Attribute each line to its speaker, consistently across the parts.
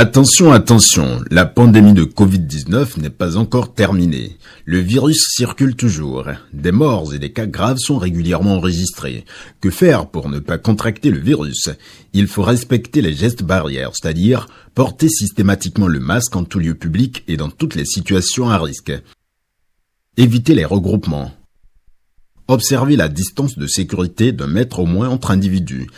Speaker 1: Attention, attention, la pandémie de Covid-19 n'est pas encore terminée. Le virus circule toujours. Des morts et des cas graves sont régulièrement enregistrés. Que faire pour ne pas contracter le virus? Il faut respecter les gestes barrières, c'est-à-dire porter systématiquement le masque en tout lieu public et dans toutes les situations à risque. Éviter les regroupements. Observer la distance de sécurité d'1 mètre au moins entre individus.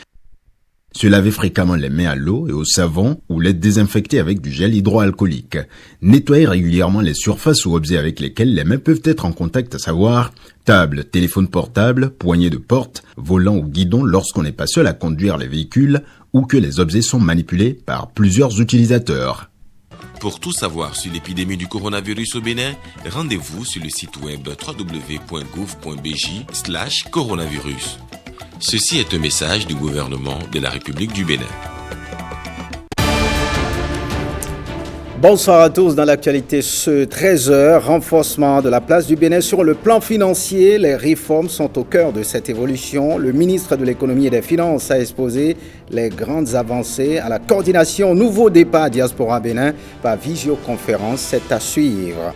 Speaker 1: Se laver fréquemment les mains à l'eau et au savon ou les désinfecter avec du gel hydroalcoolique. Nettoyer régulièrement les surfaces ou objets avec lesquels les mains peuvent être en contact, à savoir table, téléphone portable, poignée de porte, volant ou guidon lorsqu'on n'est pas seul à conduire les véhicules ou que les objets sont manipulés par plusieurs utilisateurs.
Speaker 2: Pour tout savoir sur l'épidémie du coronavirus au Bénin, rendez-vous sur le site web www.gouv.bj/coronavirus. Ceci est un message du gouvernement de la République du Bénin.
Speaker 3: Bonsoir à tous. Dans l'actualité, ce 13h, renforcement de la place du Bénin sur le plan financier. Les réformes sont au cœur de cette évolution. Le ministre de l'économie et des finances a exposé les grandes avancées à la coordination nouveau départ Diaspora Bénin par visioconférence. C'est à suivre.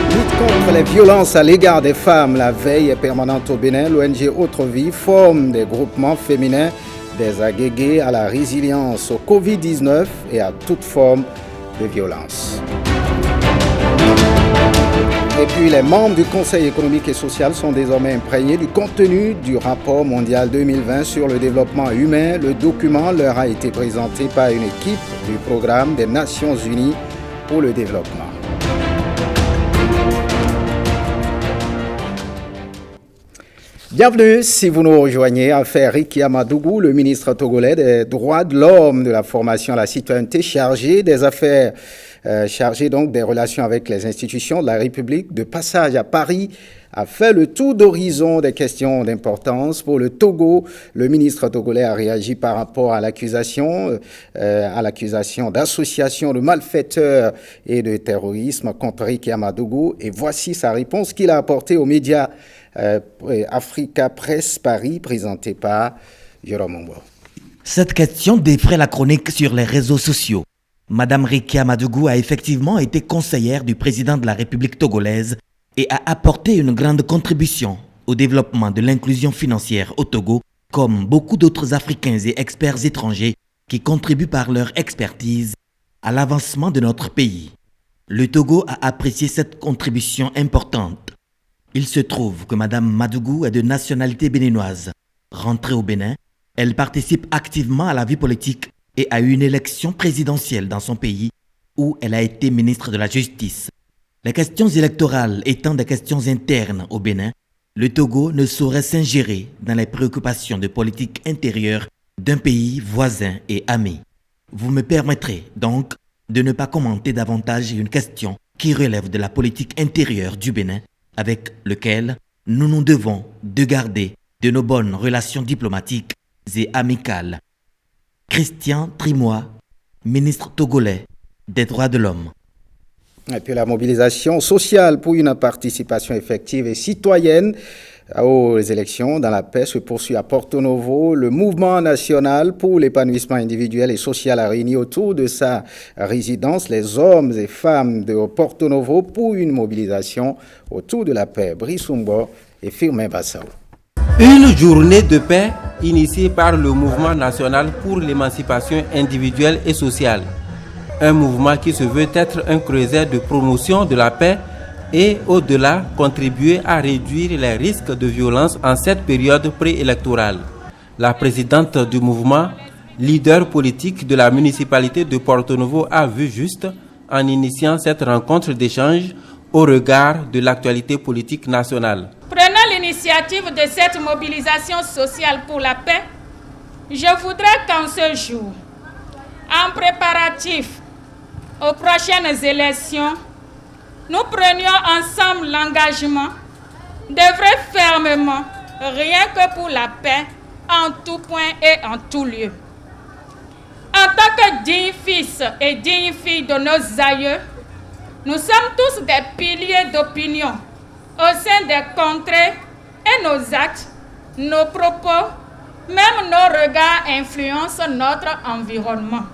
Speaker 3: Lutte contre les violences à l'égard des femmes. La veille est permanente au Bénin. L'ONG Autre Vie forme des groupements féminins, des aguégués à la résilience au Covid-19 et à toute forme de violence. Et puis les membres du Conseil économique et social sont désormais imprégnés du contenu du rapport mondial 2020 sur le développement humain. Le document leur a été présenté par une équipe du programme des Nations Unies pour le développement. Bienvenue si vous nous rejoignez. Affaire Ricky Amadougou, le ministre togolais des droits de l'homme, de la formation à la citoyenneté, chargé des affaires, chargé donc des relations avec les institutions de la République, de passage à Paris, a fait le tour d'horizon des questions d'importance pour le Togo. Le ministre togolais a réagi par rapport à l'accusation d'association de malfaiteurs et de terrorisme contre Ricky Amadougou. Et voici sa réponse qu'il a apportée aux médias Africa Presse Paris, présenté par Jérôme Ombo.
Speaker 4: Cette question défraie la chronique sur les réseaux sociaux. Madame Ricky Amadougou a effectivement été conseillère du président de la République togolaise et a apporté une grande contribution au développement de l'inclusion financière au Togo, comme beaucoup d'autres Africains et experts étrangers qui contribuent par leur expertise à l'avancement de notre pays. Le Togo a apprécié cette contribution importante. Il se trouve que Madame Madougou est de nationalité béninoise. Rentrée au Bénin, elle participe activement à la vie politique et à une élection présidentielle dans son pays où elle a été ministre de la Justice. Les questions électorales étant des questions internes au Bénin, le Togo ne saurait s'ingérer dans les préoccupations de politique intérieure d'un pays voisin et ami. Vous me permettrez donc de ne pas commenter davantage une question qui relève de la politique intérieure du Bénin, avec lequel nous nous devons de garder de nos bonnes relations diplomatiques et amicales. Christian Trimois, ministre togolais des droits de l'homme.
Speaker 3: Et puis la mobilisation sociale pour une participation effective et citoyenne aux élections dans la paix se poursuit à Porto Novo. Le mouvement national pour l'épanouissement individuel et social a réuni autour de sa résidence les hommes et femmes de Porto Novo pour une mobilisation autour de la paix. Brice Umbo et Firmin Bassao.
Speaker 5: Une journée de paix initiée par le mouvement national pour l'émancipation individuelle et sociale. Un mouvement qui se veut être un creuset de promotion de la paix et au-delà contribuer à réduire les risques de violence en cette période préélectorale. La présidente du mouvement, leader politique de la municipalité de Porto Novo, a vu juste en initiant cette rencontre d'échange au regard de l'actualité politique nationale.
Speaker 6: Prenant l'initiative de cette mobilisation sociale pour la paix, je voudrais qu'en ce jour, en préparatif aux prochaines élections, nous prenions ensemble l'engagement d'œuvrer fermement, rien que pour la paix, en tout point et en tout lieu. En tant que dignes fils et dignes filles de nos aïeux, nous sommes tous des piliers d'opinion au sein des contrées et nos actes, nos propos, même nos regards influencent notre environnement.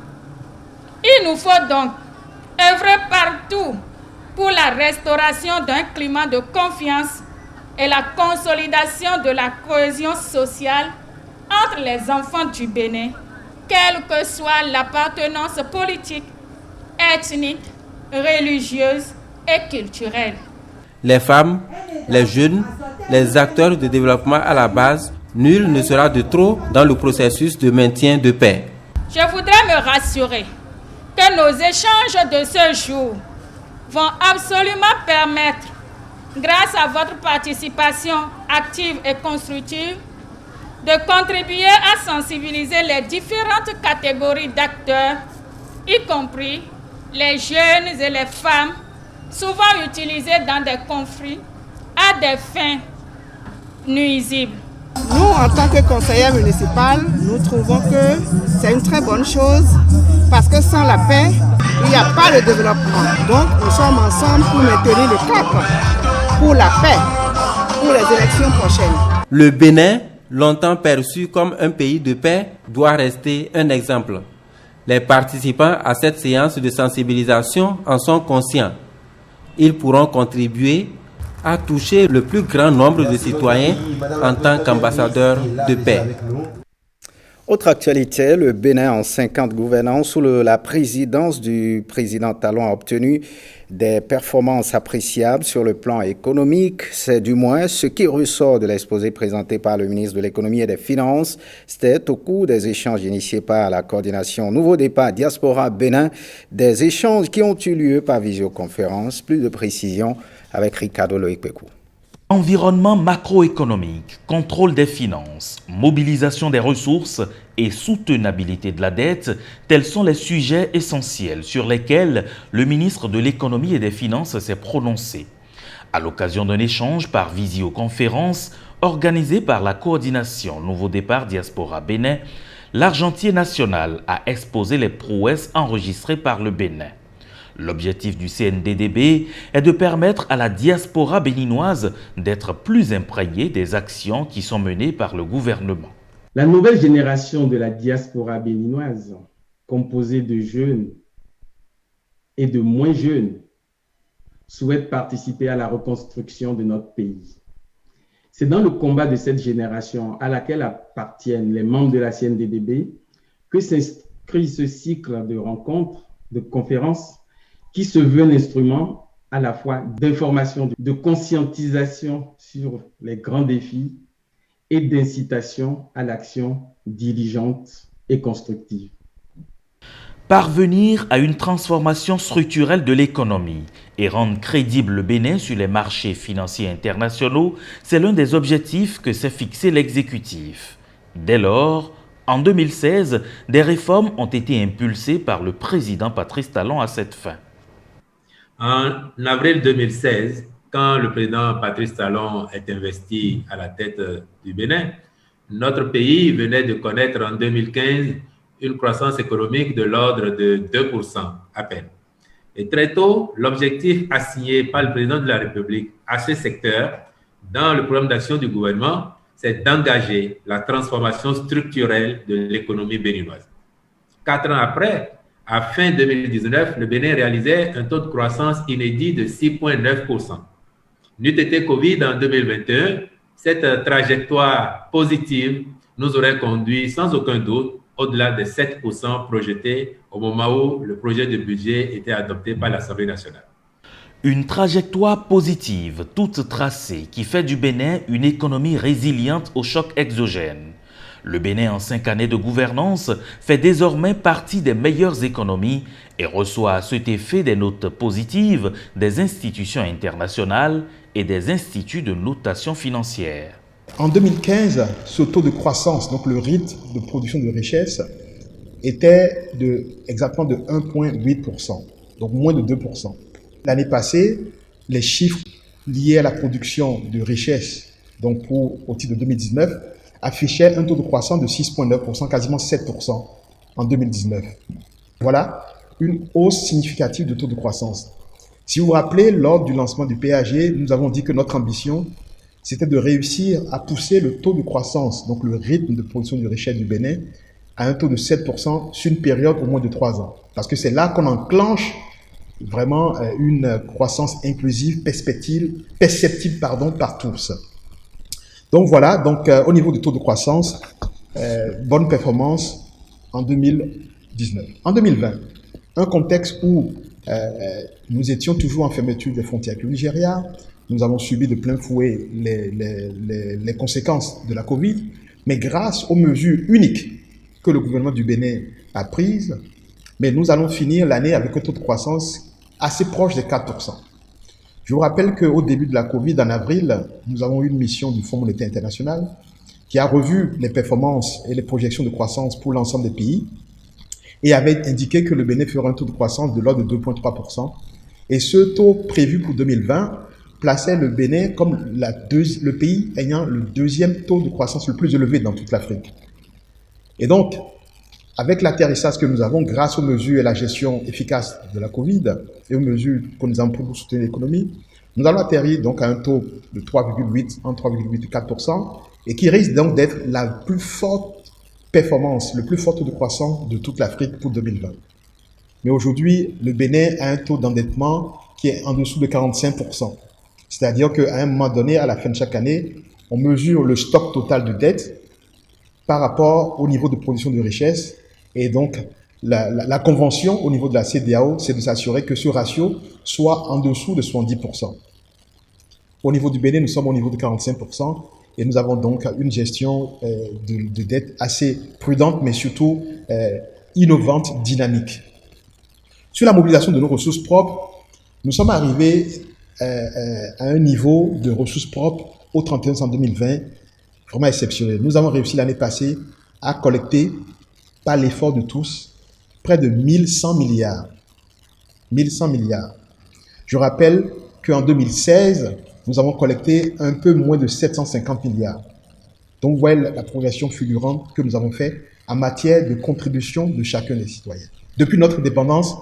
Speaker 6: Il nous faut donc œuvrer partout pour la restauration d'un climat de confiance et la consolidation de la cohésion sociale entre les enfants du Bénin, quelle que soit l'appartenance politique, ethnique, religieuse et culturelle.
Speaker 5: Les femmes, les jeunes, les acteurs de développement à la base, nul ne sera de trop dans le processus de maintien de paix.
Speaker 6: Je voudrais me rassurer que nos échanges de ce jour vont absolument permettre, grâce à votre participation active et constructive, de contribuer à sensibiliser les différentes catégories d'acteurs, y compris les jeunes et les femmes, souvent utilisés dans des conflits à des fins nuisibles.
Speaker 7: Nous, en tant que conseillers municipaux, nous trouvons que c'est une très bonne chose parce que sans la paix, il n'y a pas de développement. Donc, nous sommes ensemble pour maintenir le cap pour la paix, pour les élections prochaines.
Speaker 5: Le Bénin, longtemps perçu comme un pays de paix, doit rester un exemple. Les participants à cette séance de sensibilisation en sont conscients. Ils pourront contribuer à toucher le plus grand nombre de citoyens en tant qu'ambassadeurs de paix.
Speaker 3: Autre actualité, le Bénin en 50 gouvernants sous la présidence du président Talon a obtenu des performances appréciables sur le plan économique. C'est du moins ce qui ressort de l'exposé présenté par le ministre de l'Économie et des Finances. C'était au cours des échanges initiés par la coordination Nouveau Départ Diaspora Bénin, des échanges qui ont eu lieu par visioconférence. Plus de précisions avec Ricardo Loïc-Pécou.
Speaker 8: Environnement macroéconomique, contrôle des finances, mobilisation des ressources et soutenabilité de la dette, tels sont les sujets essentiels sur lesquels le ministre de l'Économie et des Finances s'est prononcé. À l'occasion d'un échange par visioconférence organisé par la coordination Nouveau Départ Diaspora Bénin, l'Argentier national a exposé les prouesses enregistrées par le Bénin. L'objectif du CNDDB est de permettre à la diaspora béninoise d'être plus imprégnée des actions qui sont menées par le gouvernement.
Speaker 9: La nouvelle génération de la diaspora béninoise, composée de jeunes et de moins jeunes, souhaite participer à la reconstruction de notre pays. C'est dans le combat de cette génération à laquelle appartiennent les membres de la CNDDB que s'inscrit ce cycle de rencontres, de conférences, qui se veut un instrument à la fois d'information, de conscientisation sur les grands défis et d'incitation à l'action diligente et constructive.
Speaker 8: Parvenir à une transformation structurelle de l'économie et rendre crédible le Bénin sur les marchés financiers internationaux, c'est l'un des objectifs que s'est fixé l'exécutif. Dès lors, en 2016, des réformes ont été impulsées par le président Patrice Talon à cette fin.
Speaker 10: En avril 2016, quand le président Patrice Talon est investi à la tête du Bénin, notre pays venait de connaître en 2015 une croissance économique de l'ordre de 2% à peine. Et très tôt, l'objectif assigné par le président de la République à ce secteur dans le programme d'action du gouvernement, c'est d'engager la transformation structurelle de l'économie béninoise. 4 ans après, à fin 2019, le Bénin réalisait un taux de croissance inédit de 6,9%. N'eût été Covid en 2021, cette trajectoire positive nous aurait conduit sans aucun doute au-delà des 7% projetés au moment où le projet de budget était adopté par l'Assemblée nationale.
Speaker 8: Une trajectoire positive, toute tracée, qui fait du Bénin une économie résiliente aux chocs exogènes. Le Bénin, en 5 années de gouvernance, fait désormais partie des meilleures économies et reçoit à cet effet des notes positives des institutions internationales et des instituts de notation financière.
Speaker 11: En 2015, ce taux de croissance, donc le rythme de production de richesse, était exactement de 1,8%, donc moins de 2%. L'année passée, les chiffres liés à la production de richesse, donc au titre de 2019, affichait un taux de croissance de 6,9%, quasiment 7% en 2019. Voilà une hausse significative de taux de croissance. Si vous vous rappelez, lors du lancement du PAG, nous avons dit que notre ambition, c'était de réussir à pousser le taux de croissance, donc le rythme de production de richesse du Bénin, à un taux de 7% sur une période au moins de 3 ans. Parce que c'est là qu'on enclenche vraiment une croissance inclusive perceptible par tous. Donc voilà, donc au niveau du taux de croissance, bonne performance en 2019. En 2020, un contexte où nous étions toujours en fermeture des frontières avec le Nigeria, nous avons subi de plein fouet les conséquences de la Covid, mais grâce aux mesures uniques que le gouvernement du Bénin a prises, mais nous allons finir l'année avec un taux de croissance assez proche des 4%. Je vous rappelle qu'au début de la Covid, en avril, nous avons eu une mission du Fonds monétaire international qui a revu les performances et les projections de croissance pour l'ensemble des pays et avait indiqué que le Bénin ferait un taux de croissance de l'ordre de 2,3%. Et ce taux prévu pour 2020 plaçait le Bénin comme le pays ayant le deuxième taux de croissance le plus élevé dans toute l'Afrique. Et donc, avec l'atterrissage que nous avons, grâce aux mesures et la gestion efficace de la Covid et aux mesures que nous avons prises pour soutenir l'économie, nous allons atterrir donc à un taux de 3,8, entre 3,8 et 4%, et qui risque donc d'être la plus forte performance, le plus fort taux de croissance de toute l'Afrique pour 2020. Mais aujourd'hui, le Bénin a un taux d'endettement qui est en dessous de 45%. C'est-à-dire qu'à un moment donné, à la fin de chaque année, on mesure le stock total de dette par rapport au niveau de production de richesse. Et donc, la convention au niveau de la CEDEAO, c'est de s'assurer que ce ratio soit en dessous de 70%. Au niveau du Bénin, nous sommes au niveau de 45%. Et nous avons donc une gestion de dette assez prudente, mais surtout innovante, dynamique. Sur la mobilisation de nos ressources propres, nous sommes arrivés à un niveau de ressources propres au 31 décembre 2020 vraiment exceptionnel. Nous avons réussi l'année passée à collecter, par l'effort de tous, près de 1100 milliards. 1100 milliards. Je rappelle qu'en 2016, nous avons collecté un peu moins de 750 milliards. Donc, vous voyez la progression fulgurante que nous avons faite en matière de contribution de chacun des citoyens. Depuis notre indépendance,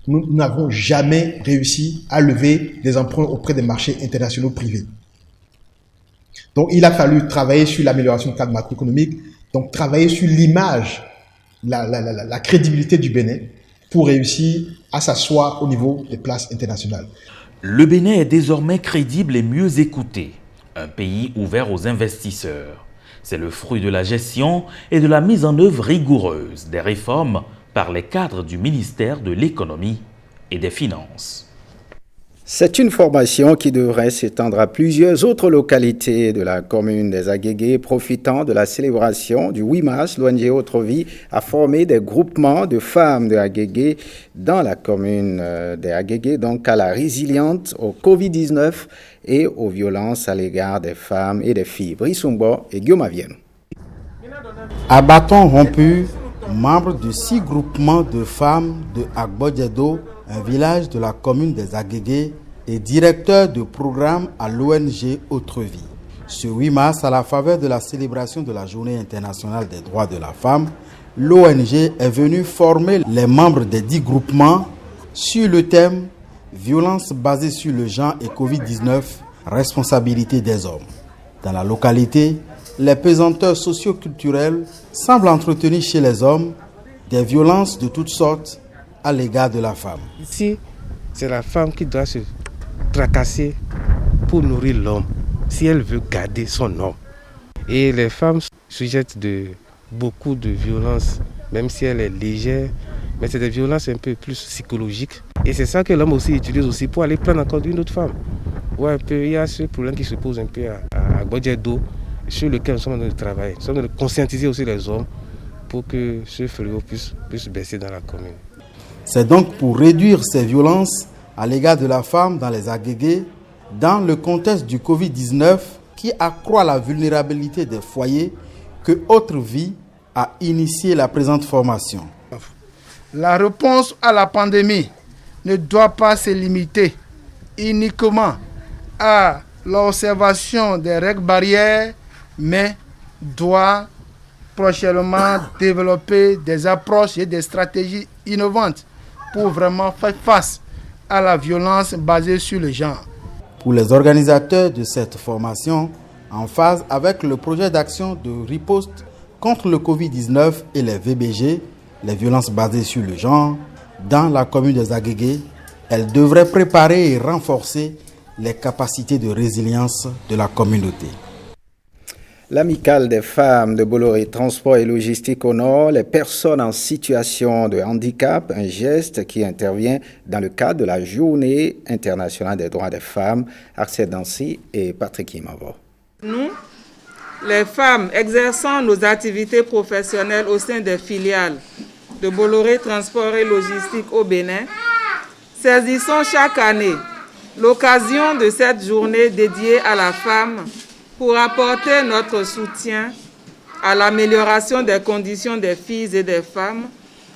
Speaker 11: nous n'avons jamais réussi à lever des emprunts auprès des marchés internationaux privés. Donc, il a fallu travailler sur l'amélioration du cadre macroéconomique, donc travailler sur l'image, la crédibilité du Bénin pour réussir à s'asseoir au niveau des places internationales.
Speaker 8: Le Bénin est désormais crédible et mieux écouté, un pays ouvert aux investisseurs. C'est le fruit de la gestion et de la mise en œuvre rigoureuse des réformes par les cadres du ministère de l'Économie et des Finances.
Speaker 3: C'est une formation qui devrait s'étendre à plusieurs autres localités de la commune des Agégués. Profitant de la célébration du 8 mars, l'ONG Autre Vie a formé des groupements de femmes de Agégués dans la commune des Agégués, donc à la résilience au Covid-19 et aux violences à l'égard des femmes et des filles. Brice Umbo et Guillaume Avienne.
Speaker 12: À bâton rompu, membre de 6 groupements de femmes de Agbodjedo, un village de la commune des Agégués, et directeur de programme à l'ONG Autre Vie. Ce 8 mars, à la faveur de la célébration de la Journée internationale des droits de la femme, l'ONG est venue former les membres des 10 groupements sur le thème « Violence basée sur le genre et Covid-19, responsabilité des hommes ». Dans la localité, les pesanteurs socio-culturels semblent entretenir chez les hommes des violences de toutes sortes à l'égard de la femme.
Speaker 13: Ici, c'est la femme qui doit se tracasser pour nourrir l'homme, si elle veut garder son homme. Et les femmes sujettes de beaucoup de violences, même si elle est légère, mais c'est des violences un peu plus psychologiques. Et c'est ça que l'homme aussi utilise aussi pour aller prendre encore une autre femme. Ouais, un peu, il y a ce problème qui se pose un peu à Bodjedo, sur lequel nous sommes en train de travailler. Nous sommes en train de conscientiser aussi les hommes pour que ce fléau puisse baisser dans la commune.
Speaker 12: C'est donc pour réduire ces violences à l'égard de la femme dans les Agégués, dans le contexte du Covid-19 qui accroît la vulnérabilité des foyers, que Autre Vie a initié la présente formation.
Speaker 14: La réponse à la pandémie ne doit pas se limiter uniquement à l'observation des règles barrières, mais doit prochainement développer des approches et des stratégies innovantes pour vraiment faire face à la violence basée sur le genre.
Speaker 12: Pour les organisateurs de cette formation, en phase avec le projet d'action de riposte contre le Covid-19 et les VBG, les violences basées sur le genre, dans la commune des Agégués, elle devrait préparer et renforcer les capacités de résilience de la communauté.
Speaker 3: L'amicale des femmes de Bolloré Transport et Logistique honore les personnes en situation de handicap, un geste qui intervient dans le cadre de la Journée internationale des droits des femmes. Axel Dancy et Patrick Imavo.
Speaker 15: Nous, les femmes exerçant nos activités professionnelles au sein des filiales de Bolloré Transport et Logistique au Bénin, saisissons chaque année l'occasion de cette journée dédiée à la femme pour apporter notre soutien à l'amélioration des conditions des filles et des femmes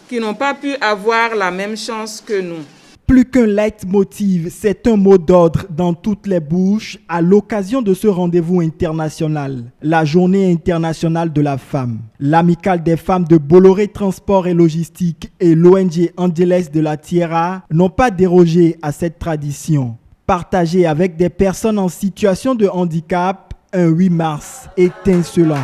Speaker 15: qui n'ont pas pu avoir la même chance que nous.
Speaker 16: Plus qu'un leitmotiv, c'est un mot d'ordre dans toutes les bouches à l'occasion de ce rendez-vous international, la Journée internationale de la femme. L'amicale des femmes de Bolloré Transport et Logistique et l'ONG Angeles de la Tierra n'ont pas dérogé à cette tradition. Partager avec des personnes en situation de handicap un 8 mars étincelant.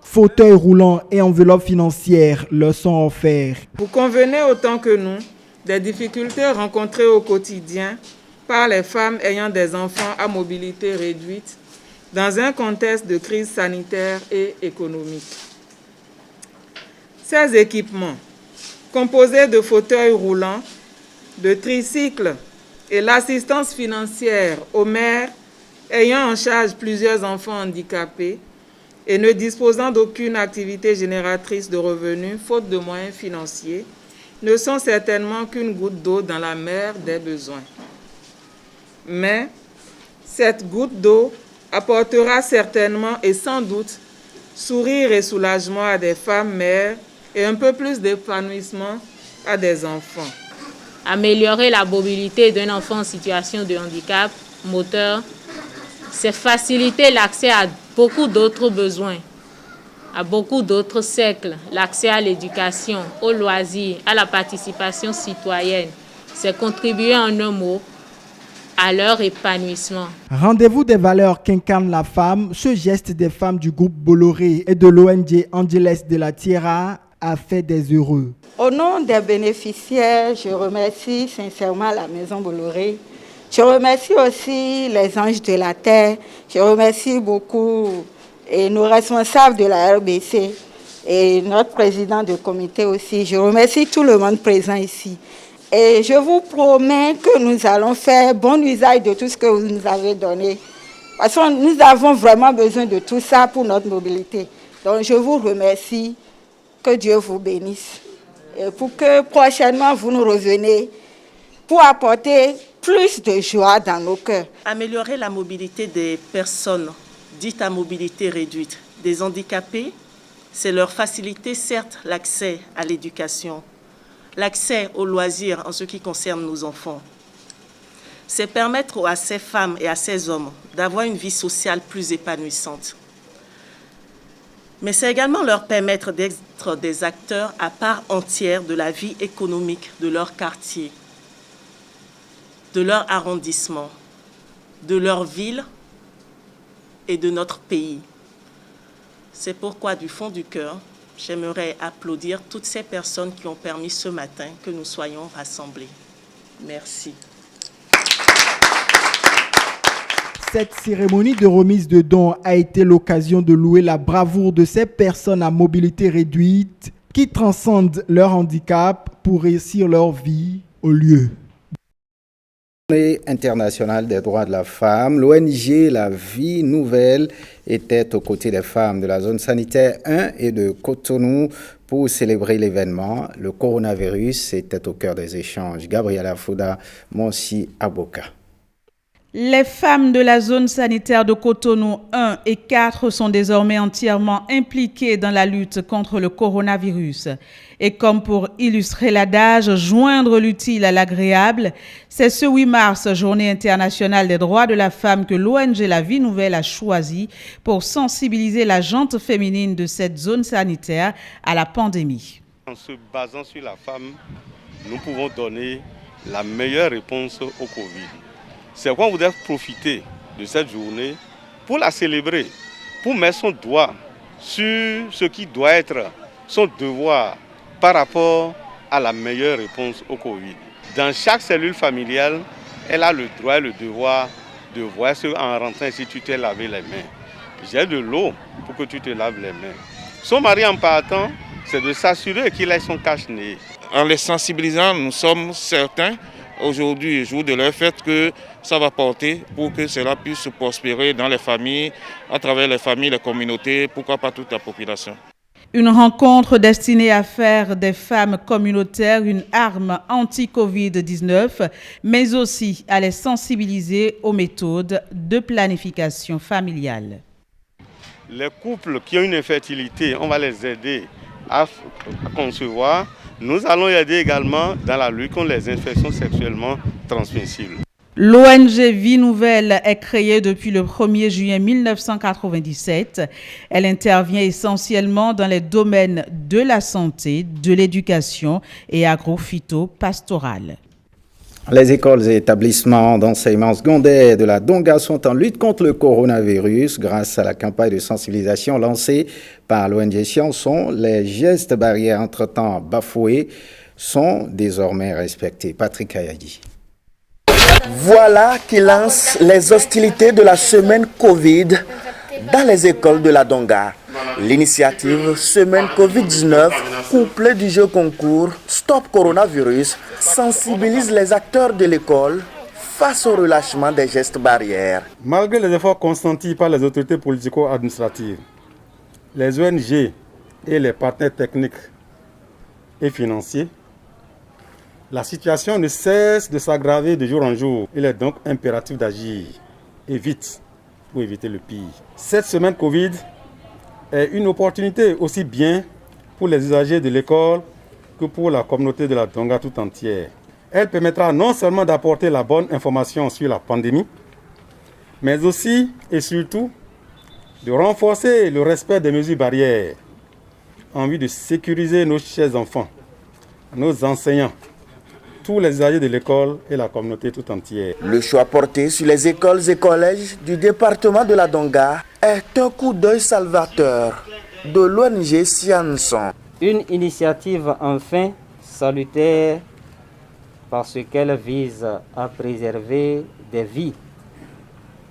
Speaker 16: Fauteuils roulants et enveloppes financières leur sont offerts.
Speaker 15: Vous convenez autant que nous des difficultés rencontrées au quotidien par les femmes ayant des enfants à mobilité réduite dans un contexte de crise sanitaire et économique. Ces équipements, composés de fauteuils roulants, de tricycles et l'assistance financière aux mères ayant en charge plusieurs enfants handicapés et ne disposant d'aucune activité génératrice de revenus, faute de moyens financiers, ne sont certainement qu'une goutte d'eau dans la mer des besoins. Mais cette goutte d'eau apportera certainement et sans doute sourire et soulagement à des femmes mères et un peu plus d'épanouissement à des enfants.
Speaker 17: Améliorer la mobilité d'un enfant en situation de handicap moteur, c'est faciliter l'accès à beaucoup d'autres besoins, à beaucoup d'autres cercles, l'accès à l'éducation, aux loisirs, à la participation citoyenne. C'est contribuer en un mot à leur épanouissement.
Speaker 16: Rendez-vous des valeurs qu'incarne la femme, ce geste des femmes du groupe Bolloré et de l'ONG Angeles de la Tierra a fait des heureux.
Speaker 18: Au nom des bénéficiaires, je remercie sincèrement la Maison Bolloré. Je remercie aussi les Anges de la Terre. Je remercie beaucoup et nos responsables de la RBC et notre président de comité aussi. Je remercie tout le monde présent ici. Et je vous promets que nous allons faire bon usage de tout ce que vous nous avez donné. Parce que nous avons vraiment besoin de tout ça pour notre mobilité. Donc je vous remercie. Que Dieu vous bénisse. Et pour que prochainement vous nous reveniez pour apporter plus de joie dans nos cœurs.
Speaker 19: Améliorer la mobilité des personnes dites à mobilité réduite, des handicapés, c'est leur faciliter certes l'accès à l'éducation, l'accès aux loisirs en ce qui concerne nos enfants. C'est permettre à ces femmes et à ces hommes d'avoir une vie sociale plus épanouissante. Mais c'est également leur permettre d'être des acteurs à part entière de la vie économique de leur quartier, de leur arrondissement, de leur ville et de notre pays. C'est pourquoi, du fond du cœur, j'aimerais applaudir toutes ces personnes qui ont permis ce matin que nous soyons rassemblés. Merci.
Speaker 16: Cette cérémonie de remise de dons a été l'occasion de louer la bravoure de ces personnes à mobilité réduite qui transcendent leur handicap pour réussir leur vie au lieu.
Speaker 3: Journée internationale des droits de la femme, l'ONG La Vie Nouvelle était aux côtés des femmes de la zone sanitaire 1 et de Cotonou pour célébrer l'événement. Le coronavirus était au cœur des échanges. Gabriela Fouda, Monsi Aboka.
Speaker 20: Les femmes de la zone sanitaire de Cotonou 1 et 4 sont désormais entièrement impliquées dans la lutte contre le coronavirus. Et comme pour illustrer l'adage « joindre l'utile à l'agréable », c'est ce 8 mars, Journée internationale des droits de la femme, que l'ONG La Vie Nouvelle a choisi pour sensibiliser la gente féminine de cette zone sanitaire à la pandémie.
Speaker 21: En se basant sur la femme, nous pouvons donner la meilleure réponse au Covid. c'est qu'on voudrait profiter de cette journée pour la célébrer, pour mettre son doigt sur ce qui doit être son devoir par rapport à la meilleure réponse au Covid. Dans chaque cellule familiale, elle a le droit et le devoir de voir si en rentrant ici tu t'es lavé les mains. J'ai de l'eau pour que tu te laves les mains. Son mari en partant, c'est de s'assurer qu'il ait son cache-nez.
Speaker 22: En les sensibilisant, nous sommes certains, aujourd'hui, jour de leur fête, que ça va porter pour que cela puisse prospérer dans les familles, à travers les familles, les communautés, pourquoi pas toute la population.
Speaker 20: Une rencontre destinée à faire des femmes communautaires une arme anti-Covid-19, mais aussi à les sensibiliser aux méthodes de planification familiale.
Speaker 21: Les couples qui ont une infertilité, on va les aider à concevoir. Nous allons aider également dans la lutte contre les infections sexuellement transmissibles.
Speaker 20: L'ONG Vie Nouvelle est créée depuis le 1er juillet 1997. Elle intervient essentiellement dans les domaines de la santé, de l'éducation et agro-phyto-pastorale.
Speaker 3: Les écoles et établissements d'enseignement secondaire de la Donga sont en lutte contre le coronavirus grâce à la campagne de sensibilisation lancée par l'ONG Scienson. Les gestes barrières entre-temps bafoués sont désormais respectés. Patrick Ayadi.
Speaker 23: Voilà qui lance les hostilités de la semaine Covid dans les écoles de la Donga. L'initiative Semaine Covid-19, couplée du jeu concours Stop Coronavirus, sensibilise les acteurs de l'école face au relâchement des gestes barrières.
Speaker 24: Malgré les efforts consentis par les autorités politico-administratives, les ONG et les partenaires techniques et financiers, la situation ne cesse de s'aggraver de jour en jour. Il est donc impératif d'agir, et vite, pour éviter le pire. Cette semaine Covid est une opportunité aussi bien pour les usagers de l'école que pour la communauté de la Donga tout entière. Elle permettra non seulement d'apporter la bonne information sur la pandémie, mais aussi et surtout de renforcer le respect des mesures barrières en vue de sécuriser nos chers enfants, nos enseignants, tous les usagers de l'école et la communauté tout entière.
Speaker 23: Le choix porté sur les écoles et collèges du département de la Donga est un coup d'œil salvateur de l'ONG Scienson.
Speaker 25: Une initiative enfin salutaire parce qu'elle vise à préserver des vies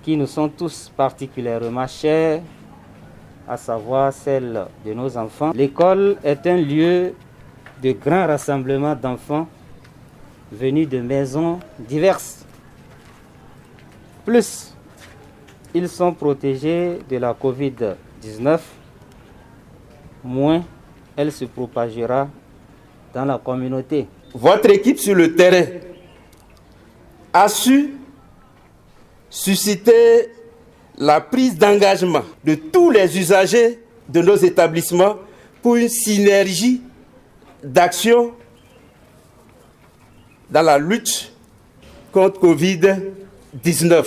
Speaker 25: qui nous sont tous particulièrement chères, à savoir celles de nos enfants. L'école est un lieu de grand rassemblement d'enfants venus de maisons diverses. Plus, ils sont protégés de la Covid-19, moins elle se propagera dans la communauté.
Speaker 26: Votre équipe sur le terrain a su susciter la prise d'engagement de tous les usagers de nos établissements pour une synergie d'action dans la lutte contre Covid-19.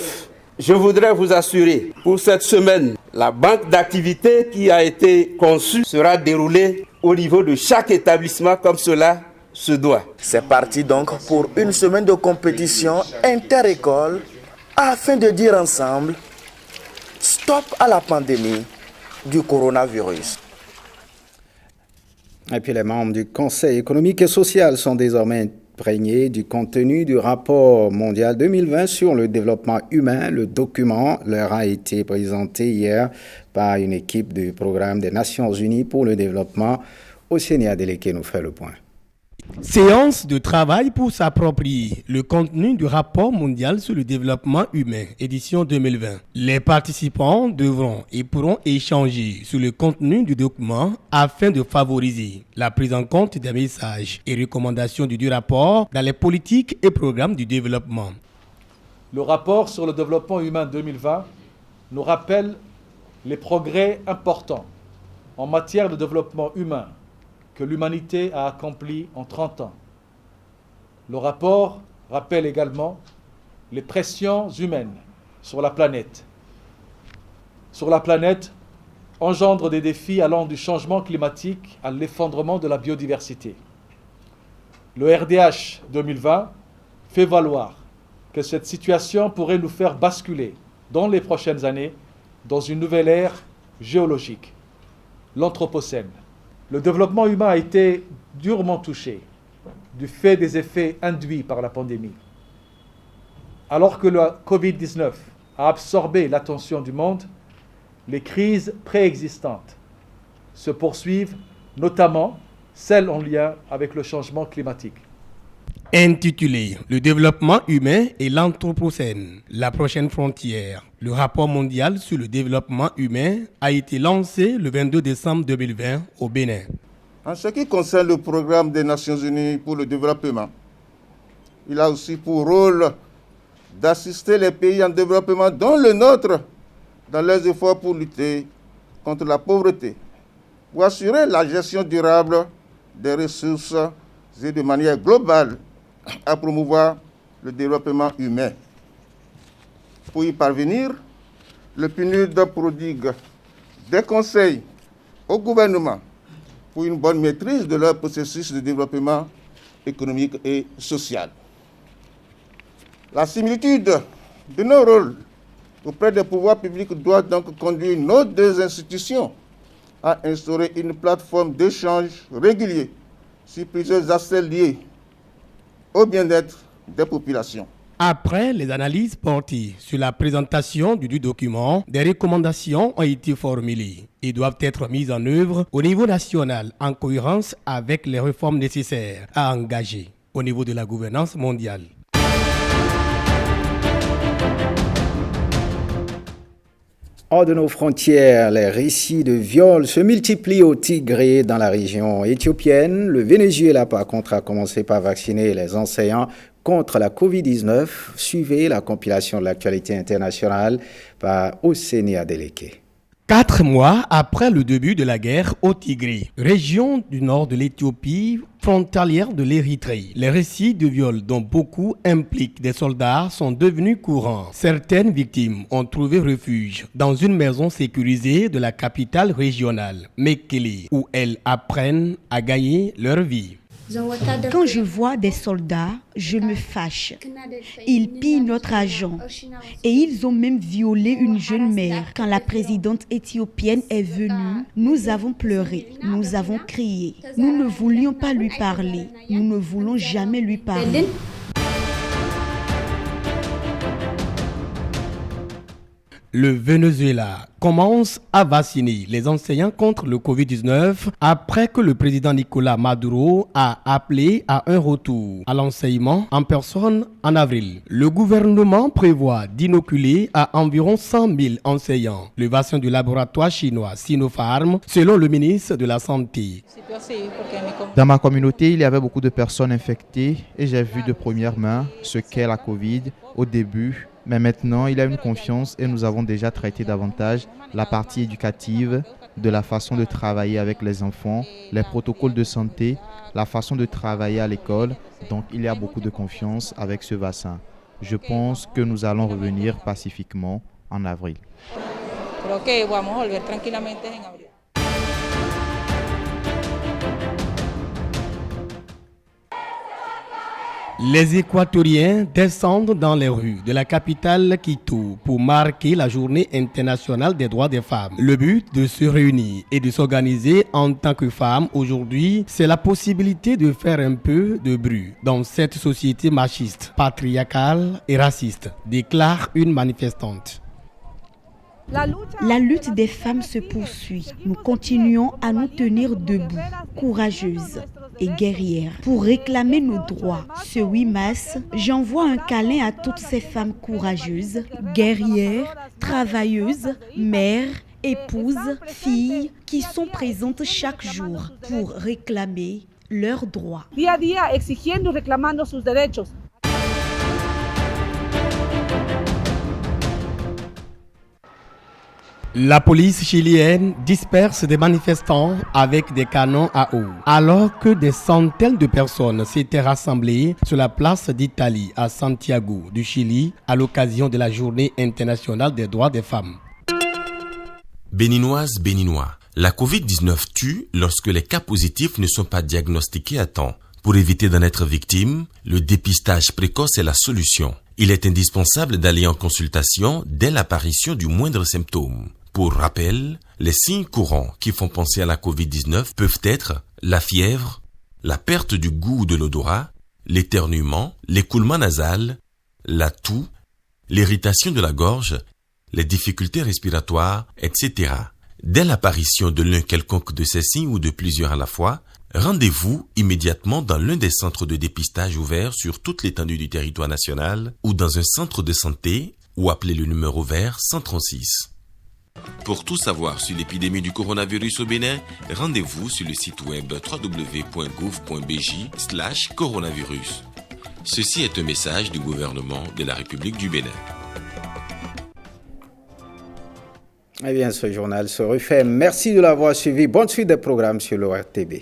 Speaker 26: Je voudrais vous assurer, pour cette semaine, la banque d'activités qui a été conçue sera déroulée au niveau de chaque établissement comme cela se doit.
Speaker 23: C'est parti donc pour une semaine de compétition inter-école afin de dire ensemble stop à la pandémie du coronavirus.
Speaker 3: Et puis les membres du Conseil économique et social sont désormais imprégnés du contenu du rapport mondial 2020 sur le développement humain. Le document leur a été présenté hier par une équipe du programme des Nations Unies pour le développement. Océania Déléqué nous fait le point.
Speaker 27: Séance de travail pour s'approprier le contenu du rapport mondial sur le développement humain, édition 2020. Les participants devront et pourront échanger sur le contenu du document afin de favoriser la prise en compte des messages et recommandations du rapport dans les politiques et programmes du développement.
Speaker 28: Le rapport sur le développement humain 2020 nous rappelle les progrès importants en matière de développement humain que l'humanité a accompli en 30 ans. Le rapport rappelle également les pressions humaines sur la planète. Sur la planète, engendre des défis allant du changement climatique à l'effondrement de la biodiversité. Le RDH 2020 fait valoir que cette situation pourrait nous faire basculer dans les prochaines années dans une nouvelle ère géologique, l'Anthropocène. Le développement humain a été durement touché du fait des effets induits par la pandémie. Alors que le Covid-19 a absorbé l'attention du monde, les crises préexistantes se poursuivent, notamment celles en lien avec le changement climatique.
Speaker 27: Intitulé « Le développement humain et l'Anthropocène, la prochaine frontière », le rapport mondial sur le développement humain a été lancé le 22 décembre 2020 au Bénin.
Speaker 1: En ce qui concerne le programme des Nations Unies pour le développement, il a aussi pour rôle d'assister les pays en développement, dont le nôtre, dans leurs efforts pour lutter contre la pauvreté, pour assurer la gestion durable des ressources et de manière globale à promouvoir le développement humain. Pour y parvenir, le PNUD prodigue des conseils au gouvernement pour une bonne maîtrise de leur processus de développement économique et social. La similitude de nos rôles auprès des pouvoirs publics doit donc conduire nos deux institutions à instaurer une plateforme d'échange régulier sur plusieurs aspects liés au bien-être des populations.
Speaker 27: Après les analyses portées sur la présentation du document, des recommandations ont été formulées et doivent être mises en œuvre au niveau national en cohérence avec les réformes nécessaires à engager au niveau de la gouvernance mondiale.
Speaker 3: Hors de nos frontières, les récits de viols se multiplient au Tigré dans la région éthiopienne. Le Venezuela, par contre, a commencé par vacciner les enseignants contre la Covid-19. Suivez la compilation de l'actualité internationale par Oseni Adeleke.
Speaker 27: 4 mois après le début de la guerre au Tigré, région du nord de l'Éthiopie, frontalière de l'Érythrée, les récits de viols dont beaucoup impliquent des soldats sont devenus courants. Certaines victimes ont trouvé refuge dans une maison sécurisée de la capitale régionale, Mekele, où elles apprennent à gagner leur vie.
Speaker 2: Quand je vois des soldats, je me fâche. Ils pillent notre argent. Et ils ont même violé une jeune mère. Quand la présidente éthiopienne est venue, nous avons pleuré, nous avons crié. Nous ne voulions pas lui parler. Nous ne voulons jamais lui parler.
Speaker 27: Le Venezuela commence à vacciner les enseignants contre le Covid-19 après que le président Nicolas Maduro a appelé à un retour à l'enseignement en personne en avril. Le gouvernement prévoit d'inoculer à environ 100 000 enseignants le vaccin du laboratoire chinois Sinopharm, selon le ministre de la Santé.
Speaker 4: Dans ma communauté, il y avait beaucoup de personnes infectées et j'ai vu de première main ce qu'est la Covid au début. Mais maintenant, il y a une confiance et nous avons déjà traité davantage la partie éducative, de la façon de travailler avec les enfants, les protocoles de santé, la façon de travailler à l'école. Donc, il y a beaucoup de confiance avec ce vaccin. Je pense que nous allons revenir pacifiquement en avril.
Speaker 27: Les Équatoriens descendent dans les rues de la capitale Quito pour marquer la journée internationale des droits des femmes. Le but de se réunir et de s'organiser en tant que femmes aujourd'hui, c'est la possibilité de faire un peu de bruit dans cette société machiste, patriarcale et raciste, déclare une manifestante.
Speaker 2: La lutte des femmes se poursuit. Nous continuons à nous tenir debout, courageuses et guerrières, pour réclamer nos droits. Ce 8 mars, j'envoie un câlin à toutes ces femmes courageuses, guerrières, travailleuses, mères, épouses, filles, qui sont présentes chaque jour pour réclamer leurs droits.
Speaker 5: Día a día exigiendo y reclamando sus derechos.
Speaker 27: La police chilienne disperse des manifestants avec des canons à eau, alors que des centaines de personnes s'étaient rassemblées sur la place d'Italie à Santiago du Chili à l'occasion de la Journée internationale des droits des femmes.
Speaker 6: Béninoises, Béninois, la Covid-19 tue lorsque les cas positifs ne sont pas diagnostiqués à temps. Pour éviter d'en être victime, le dépistage précoce est la solution. Il est indispensable d'aller en consultation dès l'apparition du moindre symptôme. Pour rappel, les signes courants qui font penser à la COVID-19 peuvent être la fièvre, la perte du goût ou de l'odorat, l'éternuement, l'écoulement nasal, la toux, l'irritation de la gorge, les difficultés respiratoires, etc. Dès l'apparition de l'un quelconque de ces signes ou de plusieurs à la fois, rendez-vous immédiatement dans l'un des centres de dépistage ouverts sur toute l'étendue du territoire national ou dans un centre de santé ou appelez le numéro vert 136. Pour tout savoir sur l'épidémie du coronavirus au Bénin, rendez-vous sur le site web www.gouv.bj/coronavirus. Ceci est un message du gouvernement de la République du Bénin.
Speaker 3: Eh bien, ce journal se referme. Merci de l'avoir suivi. Bonne suite des programmes sur l'ORTB.